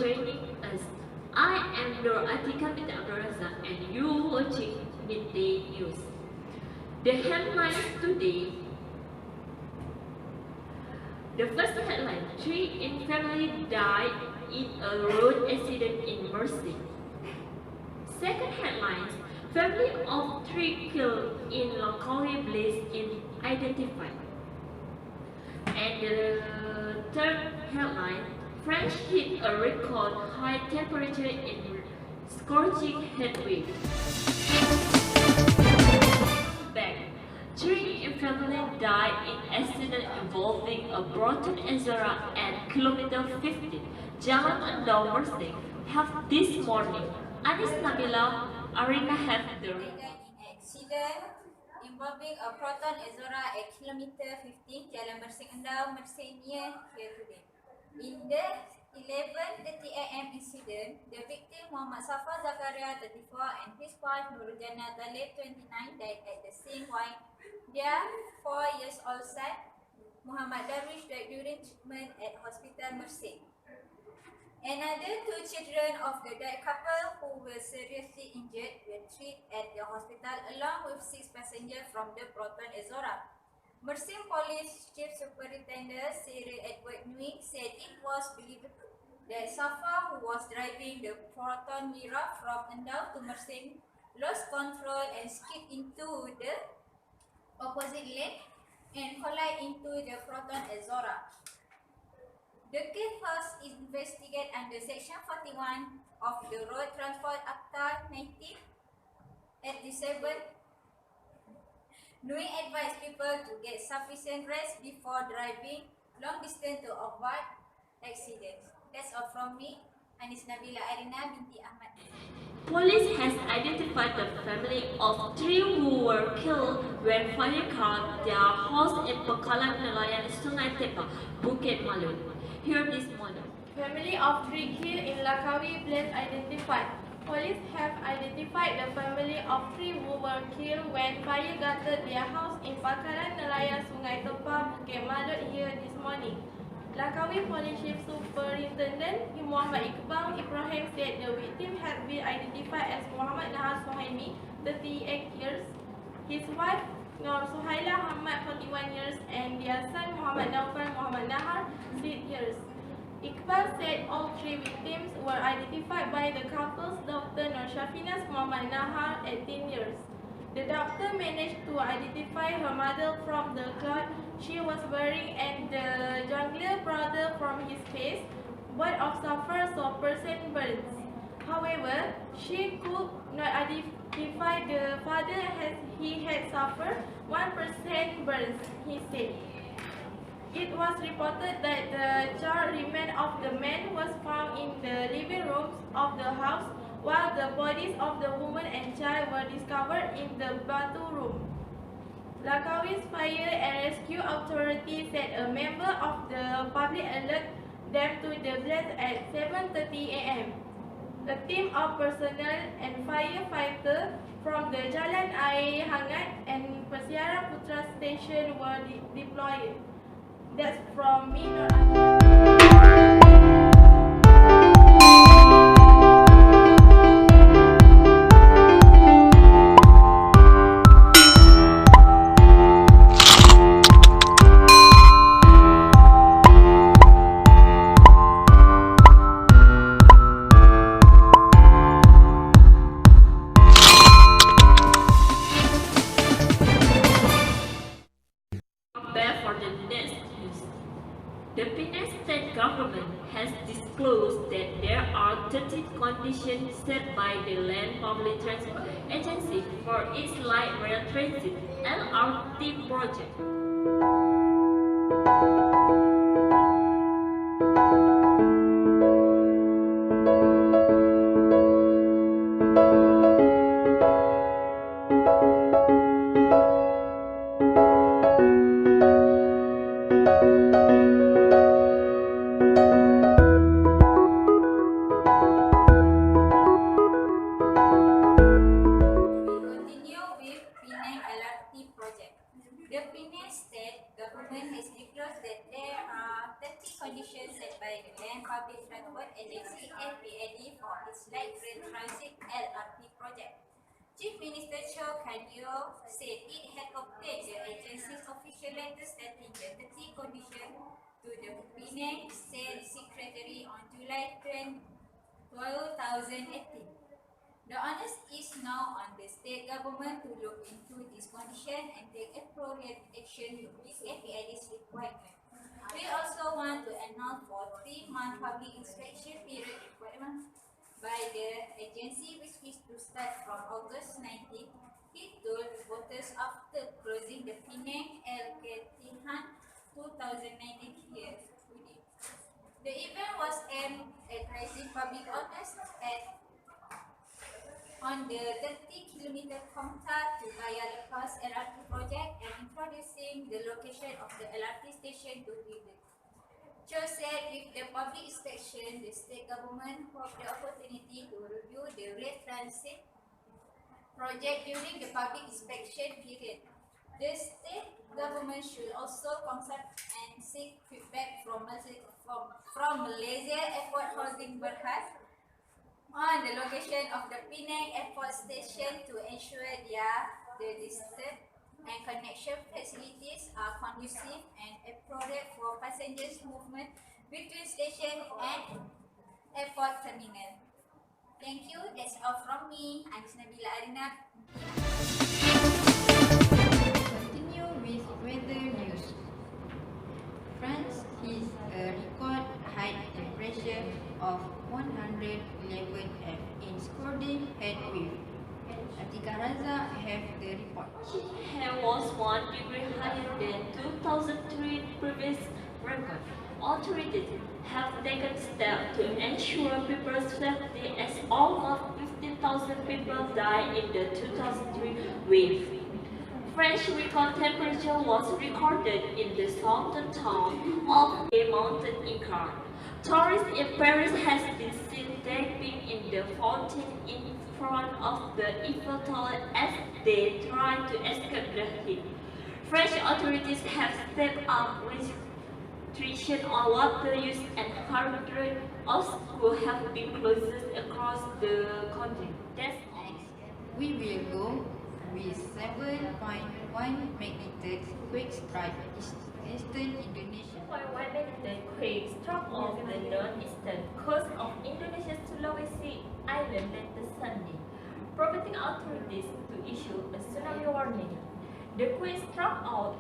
joining us. I am your ATIKAH RAZAK and you watching Midday News. The headlines today. The first headline: 3 in family died in a road accident in Marsah. Second headline: family of 3 killed in locally blaze identified. And the third headline: France hit a record high temperature in scorching heat wave. Back. 3 in family died in accident involving a broken Ezra at kilometer 15, Jalan Endau Marsah, held this morning. NABILA, ARINA have the accident involving a proton Ezra at kilometer 15, Jalan Endau Marsah near here today. In the 11:30 AM incident, the victim Muhammad Safa Zakaria 34 and his wife NURUL 29 died at the scene while their 4-year-old son Muhammad Darwish died during treatment at Hospital Marsah. Another 2 children of the died couple who were seriously injured were treated at the hospital along with 6 passengers from the proton Ezra. Marsah Police Chief Superintendent Cyril Edward Nui said it was believable that Safa, who was driving the proton Mira from Endau to Marsah, lost control and skidded into the opposite lane and collided into the proton Ezra. The case was investigated under Section 41 of the Road Transport Act 1987. Nui advised people to get sufficient rest before driving long distance to avoid accidents. That's all from me. NABILA, ARINA, BINTI, AHMAD. Police has identified the family of 3 who were killed when fire caught their house in Pekalan Nelayan, Sungai Tepa, Bukit Malu. Here this morning. Family of 3 killed in Langkawi Blaze identified. Police have identified the family of 3 who were killed when fire gutted their house in Pekalan Nelayan, Sungai Tepa, Bukit Malu here this morning. Langkawi Police Chief Superintendent Muhammad Iqbal Ibrahim said the victim had been identified as Muhammad Nahar Suhaimi, 38 years, his wife Nur Suhaila Ahmad, 41 years, and their son Muhammad Naufal Muhammad Nahar, 6 years. Iqbal said all 3 victims were identified by the couple's daughter Nur Shafinas Muhammad Nahar, 18 years. The doctor managed to identify her mother from the cloth she was wearing and the jugular brother from his face. Both of suffered so percent burns. However, she could not identify the father as he had suffered 1% burns, he said. It was reported that the charred remains of the man was found in the living rooms of the house, while the bodies of the woman and child were discovered in the bathroom room. Langkawi's Fire and Rescue Authority said a member of the public alerted them to the blaze at 7:30 AM. A team of personnel and firefighters from the Jalan Air Hangat and Persiaran Putra Station were deployed. That's from me, NORAQILAH. For the next news. The Penang state government has disclosed that there are 13 conditions set by the Land Public Transport Agency for its light rail transit LRT project. Continue with Penang LRT project. The Penang state government has disclosed that there are 30 conditions set by the Land Public Transport Agency (FPAD) for its light rail transit LRT project. Chief Minister Chow Kan-yeol said it had obtained the agency's official letter stating the 30 conditions to the Penang State Secretary on July 10, 2018. The onus is now on the state government to look into this condition and take appropriate action to meet FPAD's requirement. We also want to announce for 3-month public inspection period requirement by the agency, which is to start from August 19. He told reporters after closing the Penang LKThan 2019 here today. The event was aimed at raising public awareness on the 30-kilometer Komta to Gaya Lepas LRT project and introducing the location of the LRT station to visit. Cho said with the public inspection, the state government hoped the opportunity to review the rail transit project during the public inspection period. The state government should also consult and seek feedback from Malaysia Airport Holding Berhad on the location of the Penang Airport Station to ensure the distance and connection facilities are conducive and appropriate for passengers' movement between station and airport terminal. Thank you. That's all from me. I'm NABILA ARINA. Continue with weather news. France hit a record high temperature of 111 F in scorching heat wave. ATIKAH RAZAK have the report. Here was 1 degree higher than 2003 previous record. Authorities have taken steps to ensure people's safety as almost 15,000 people died in the 2003 wave. French record temperature was recorded in the southern town of a mountain in France. Tourists in Paris has been seen diving in the fountain in front of the Eiffel Tower as they try to escape the heat. French authorities have stepped up restrictions on water use and hundreds of schools have been closed across the country. That's all. We will go with 7.1 magnitude quake strike eastern Indonesia. 7.1 magnitude quake struck off the northeastern coast of Indonesia's Sulawesi Island later Sunday, prompting authorities to issue a tsunami warning. The quake struck out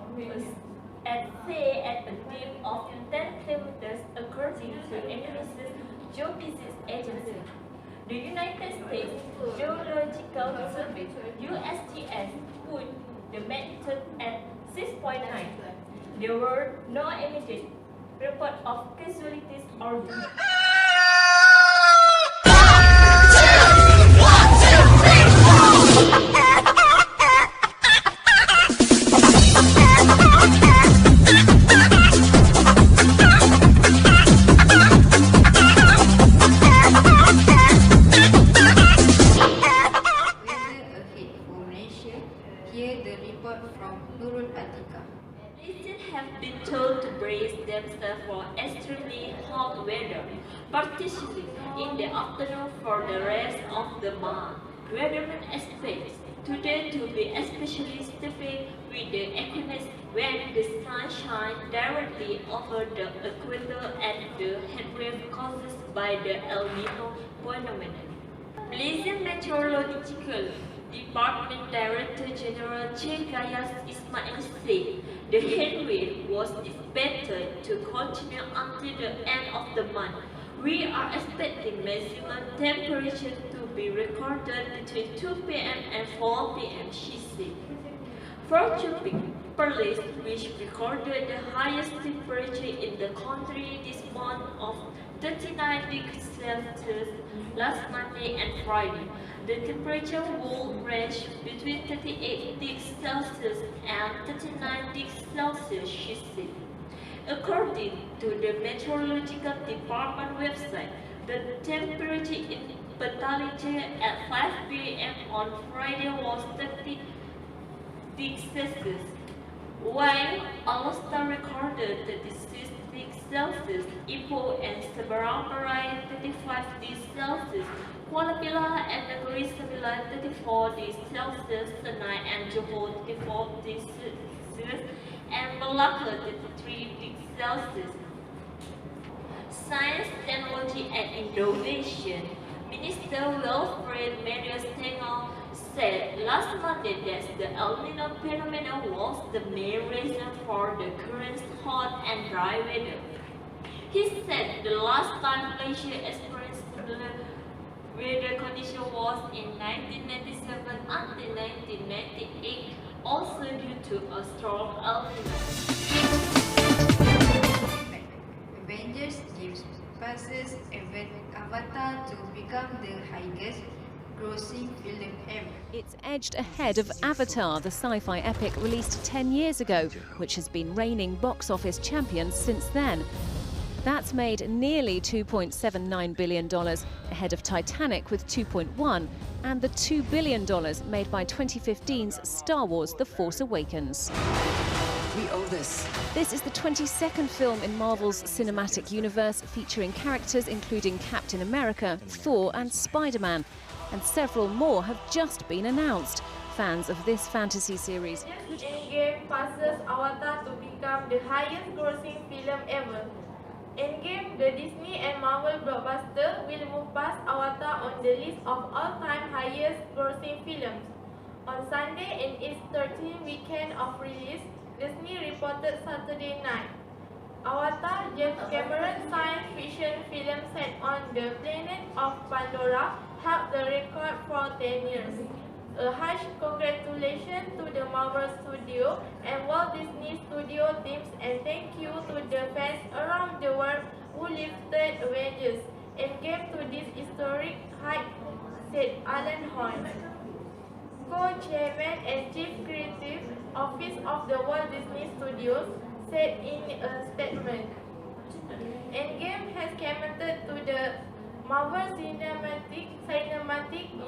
at sea at a depth of 10 kilometers, according to Indonesia's Geophysics Agency. The United States Geological Survey (USGS) put the magnitude at 6.9. There were no immediate report of casualties or deaths. Here the report from NURUL ATIKAH. Residents have been told to brace themselves for extremely hot weather, particularly in the afternoon for the rest of the month. Weathermen expect today to be especially sticky with the equinox when the sun shines directly over the equator and the heatwave caused by the El Nino phenomenon. Malaysian Meteorological Department Director General Che Gayas Ismail said the heatwave was expected to continue until the end of the month. We are expecting maximum temperature to be recorded between 2 p.m. and 4 p.m., she said. For Tropic Perlis, which recorded the highest temperature in the country this month of 39 degrees Celsius last Monday and Friday. The temperature will range between 38 degrees Celsius and 39 degrees Celsius, she said. According to the Meteorological Department website, the temperature in Petaling at 5 p.m. on Friday was 30 degrees Celsius, While All-Star recorded 36 degrees Celsius, Ipoh and Seberang Perai 35 degrees Celsius, Kuala Pilah and Negeri Sembilan 34 degrees Celsius, Senai and Johor 34 degrees Celsius, and Malacca 33 degrees Celsius. Science, Technology and Innovation Minister Wilfred Medios Tengah said last Monday that the El Nino phenomenon was the main reason for the current hot and dry weather. He said the last time Malaysia experienced similar weather condition was in 1997 until 1998, also due to a strong El Nino. Avengers gives passes Avatar to become the highest grossing film ever. It's edged ahead of Avatar, the sci-fi epic released 10 years ago, which has been reigning box office champion since then. That's made nearly $2.79 billion, ahead of Titanic with $2.1 and the $2 billion made by 2015's Star Wars The Force Awakens. We owe this. This is the 22nd film in Marvel's cinematic universe, featuring characters including Captain America, Thor and Spider-Man. And several more have just been announced. Fans of this fantasy series Endgame passes Avatar to become the highest grossing film ever. Endgame, the Disney and Marvel blockbuster, will move past Avatar on the list of all-time highest grossing films. On Sunday, in its 13th weekend of release, Disney reported Saturday night. Avatar, James Cameron's science fiction film set on the planet of Pandora, held the record for 10 years. A huge congratulations to the Marvel Studio and Walt Disney Studio teams, and thank you to the fans around the world who lifted Avengers Endgame to this historic height, said Alan Horn, co-chairman and chief creative office of the Walt Disney Studios, said in a statement. Endgame has committed to the Marvel Cinematic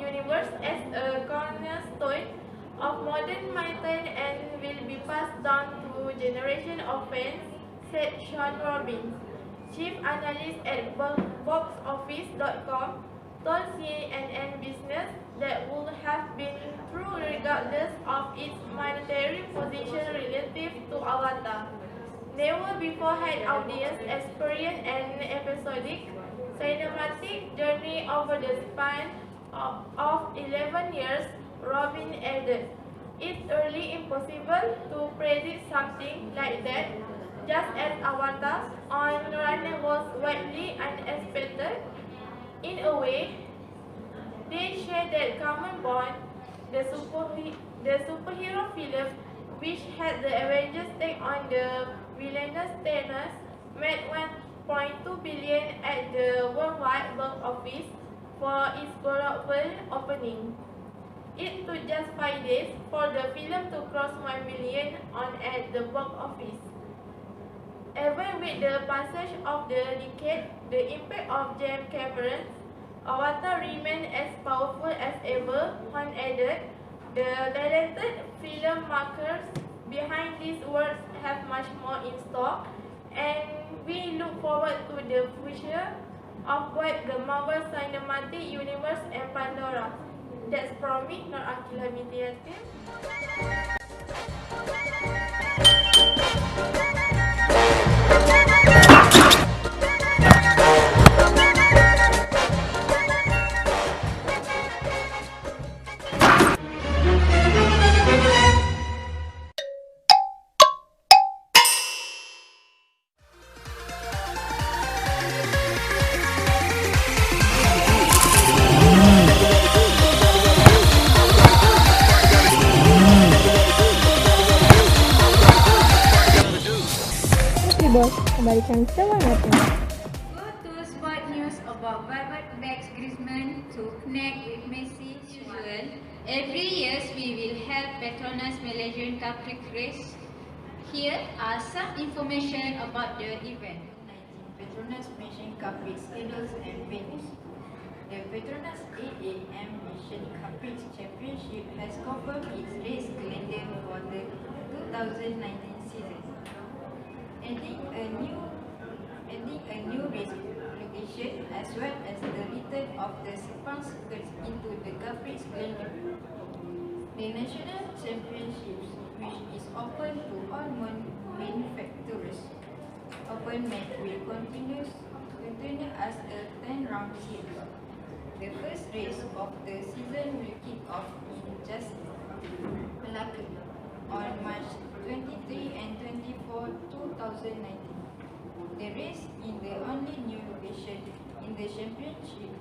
Universe as a cornerstone of modern mythos and will be passed down to generations of fans, said Sean Robbins, chief analyst at boxoffice.com, told CNN Business that would have been true regardless of its monetary position relative to Avatar. Never before had audience experienced an episodic cinematic journey over the span of 11 years, Robin added. It's really impossible to predict something like that, just as Avatar on Run was widely unexpected. In a way, they share that common bond, the superhero film, which had the Avengers take on the villainous Thanos, made $1.2 billion at the worldwide box office for its global opening. It took just 5 days for the film to cross 1 million at the box office. Even with the passage of the decade, the impact of James Cameron's Avatar remained as powerful as ever. Horn added, the talented filmmakers behind these works have much more in store, and we look forward to the future of both the Marvel Cinematic Universe and Pandora. That's from me, NORAQILAH binti Yatim. Bos, kembalikan semangatnya. Go to sport news about Robert Griezmann to connect with Messi usual. Every year we will have Petronas Malaysian Cup race. Here are some information about the event. Petronas Malaysian Cup schedules and venues. The Petronas AAM Malaysian Cup Championship has confirmed its race calendar for the 2019 season. Adding a new race location as well as the return of the Sepang circuits into the Caprice calendar. The national championships, which is open to all manufacturers, open match will continue as a 10-round series. The first race of the season will kick off in just Melaka on March 23 and 24, 2019. The race in the only new location in the championship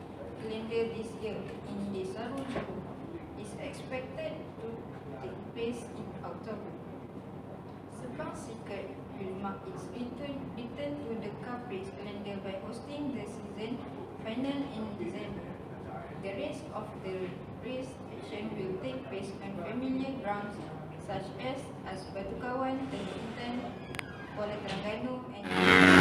calendar this year in Desaru is expected to take place in October. Sepang Circuit will mark its return to the Caprice calendar by hosting the season final in December. The rest of the race action will take place on familiar grounds such as Batu Kawan, Tanjung Intan, Kuala Terengganu, and